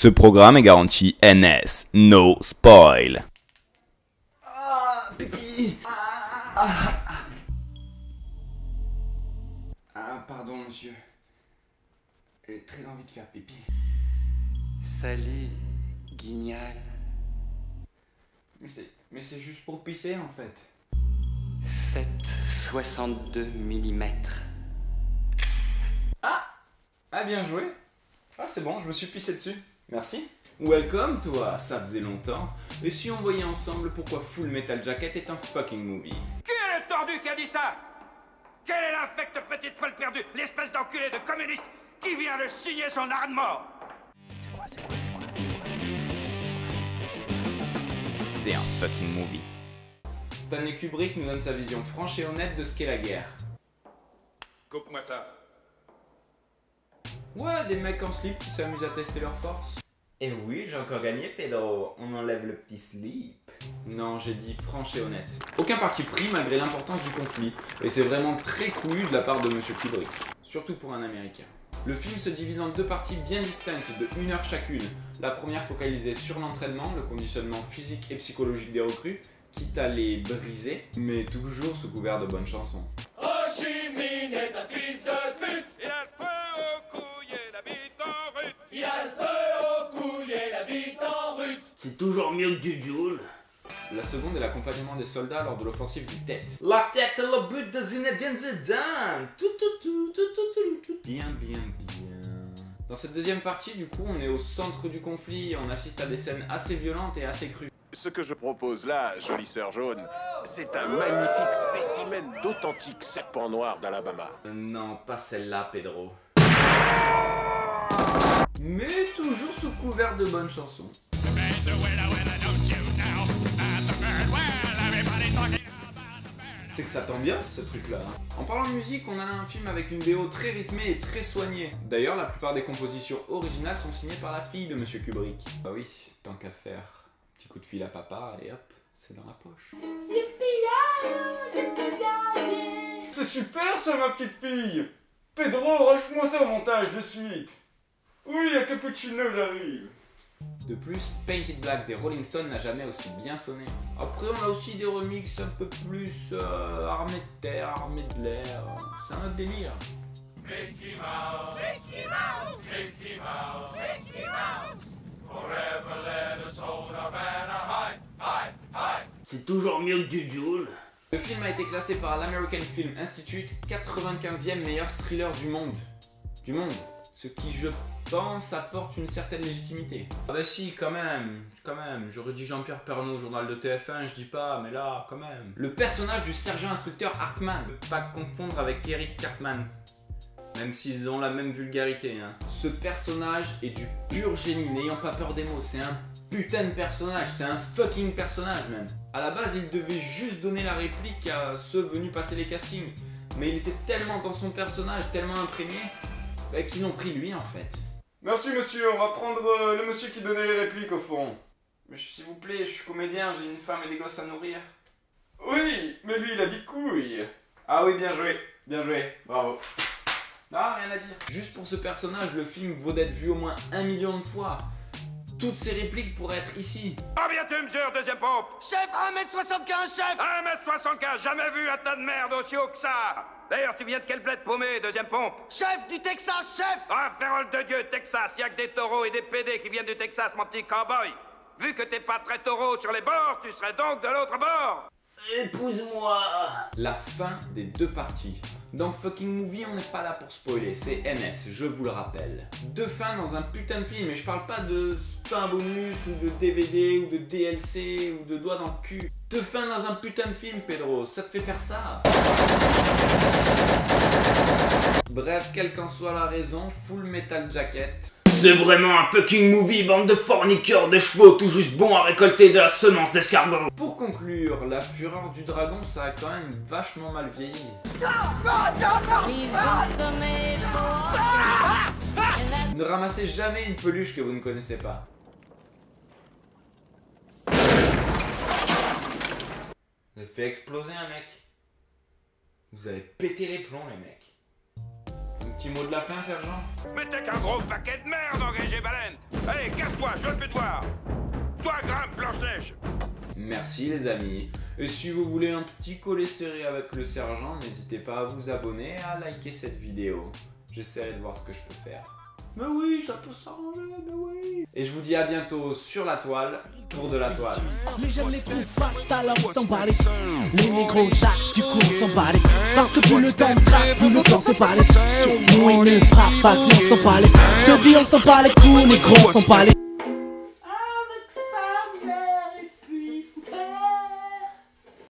Ce programme est garanti NS, no spoil. Ah, pipi. Pardon, monsieur. J'ai très envie de faire pipi. Salut, Guignal. Mais c'est juste pour pisser, en fait. 7,62 mm. Ah, bien joué. Ah, c'est bon, je me suis pissé dessus. Merci. Welcome, toi, ça faisait longtemps. Et si on voyait ensemble pourquoi Full Metal Jacket est un fucking movie? Qui est le tordu qui a dit ça? Quelle est l'infecte petite folle perdue, l'espèce d'enculé de communiste qui vient de signer son arrêt de mort? C'est un fucking movie. Stanley Kubrick nous donne sa vision franche et honnête de ce qu'est la guerre. Coupe-moi ça. Ouais, des mecs en slip qui s'amusent à tester leur force. Et oui, j'ai encore gagné, Pedro. On enlève le petit slip. Non, j'ai dit franche et honnête. Aucun parti pris malgré l'importance du conflit. Et c'est vraiment très couillu de la part de Monsieur Kubrick. Surtout pour un Américain. Le film se divise en deux parties bien distinctes de 1 heure chacune. La première focalisée sur l'entraînement, le conditionnement physique et psychologique des recrues, quitte à les briser, mais toujours sous couvert de bonnes chansons. Ho Chi Minh est un fils de pute. Il a le feu au couille et la bite en rut. Il a le feu au couille et la bite en rut. C'est toujours mieux que du Joule. La seconde est l'accompagnement des soldats lors de l'offensive du Tet. La tête et le but de Zinedine Zidane. Bien. Dans cette deuxième partie, du coup, on est au centre du conflit et on assiste à des scènes assez violentes et assez crues. Ce que je propose là, jolie sœur jaune, c'est un magnifique spécimen d'authentique serpent noir d'Alabama. Non, pas celle-là, Pedro. Mais toujours sous couvert de bonnes chansons. C'est que ça t'ambiance ce truc-là. En parlant de musique, on a là un film avec une BO très rythmée et très soignée. D'ailleurs, la plupart des compositions originales sont signées par la fille de Monsieur Kubrick. Bah oui, tant qu'à faire. Petit coup de fil à papa et hop, c'est dans la poche. C'est super ça, ma petite fille! Pedro, rush-moi ça au montage de suite! Oui, à cappuccino, j'arrive! De plus, Painted Black des Rolling Stones n'a jamais aussi bien sonné. Après, on a aussi des remixes un peu plus armés de terre, armés de l'air. C'est un autre délire. Mickey Mouse, Mickey Mouse, Mickey Mouse, Mickey Mouse. Forever let us hold our banner high, high, high. C'est toujours mieux que du Joule. Le film a été classé par l'American Film Institute 95e meilleur thriller du monde. Ce qui, je pense, apporte une certaine légitimité. Ah bah si, quand même. J'aurais dit Jean-Pierre Pernaut au journal de TF1, je dis pas, mais là, quand même. Le personnage du sergent instructeur Hartman, ne pas confondre avec Eric Cartman. Même s'ils ont la même vulgarité, hein. Ce personnage est du pur génie, n'ayant pas peur des mots. C'est un putain de personnage, c'est un fucking personnage même. À la base, il devait juste donner la réplique à ceux venus passer les castings. Mais il était tellement dans son personnage, tellement imprégné, qu'ils l'ont pris lui en fait. Merci monsieur, on va prendre le monsieur qui donnait les répliques au fond. Mais s'il vous plaît, je suis comédien, j'ai une femme et des gosses à nourrir. Oui, mais lui il a dit couille. Ah oui, bien joué, bravo. Non, rien à dire. Juste pour ce personnage, le film vaut d'être vu au moins 1 million de fois. Toutes ces répliques pourraient être ici. Combien tu mesures, deuxième pompe? Chef, 1m75, chef! 1m75, jamais vu un tas de merde aussi haut que ça. D'ailleurs, tu viens de quel bled paumé, deuxième pompe? Chef du Texas, chef! Ah, férole de Dieu, Texas, y'a que des taureaux et des PD qui viennent du Texas, mon petit cowboy. Vu que t'es pas très taureau sur les bords, tu serais donc de l'autre bord. Épouse-moi. La fin des deux parties. Dans Fucking Movie, on n'est pas là pour spoiler, c'est NS, je vous le rappelle. Deux fins dans un putain de film, et je parle pas de fin bonus, ou de DVD, ou de DLC, ou de doigts dans le cul. Deux fins dans un putain de film, Pedro, ça te fait faire ça? Bref, quelle qu'en soit la raison, Full Metal Jacket. C'est vraiment un fucking movie, bande de forniqueurs, de chevaux tout juste bons à récolter de la semence d'escargot. Pour conclure, la fureur du dragon, ça a quand même vachement mal vieilli. Ne ramassez jamais une peluche que vous ne connaissez pas. Vous avez fait exploser un mec. Vous avez pété les plombs, les mecs. Un petit mot de la fin, sergent? Mais t'es qu'un gros paquet de merde, engagé baleine. Allez, casse-toi, je veux plus te voir. Toi, grimpe, Blanche-Neige. Merci les amis. Et si vous voulez un petit collet serré avec le sergent, n'hésitez pas à vous abonner et à liker cette vidéo. J'essaierai de voir ce que je peux faire. Mais oui, ça peut s'arranger, mais oui. Et je vous dis à bientôt sur la toile pour de la toile. Les jeunes les trouvent fatales, on s'en bat les. Les négros jacques, du coup on s'en bat les. Parce que plus le temps traque, plus le temps sépare les. Sur nous ils ne frappent pas si on s'en bat les. Je te dis on s'en bat les coups, négros on s'en bat les.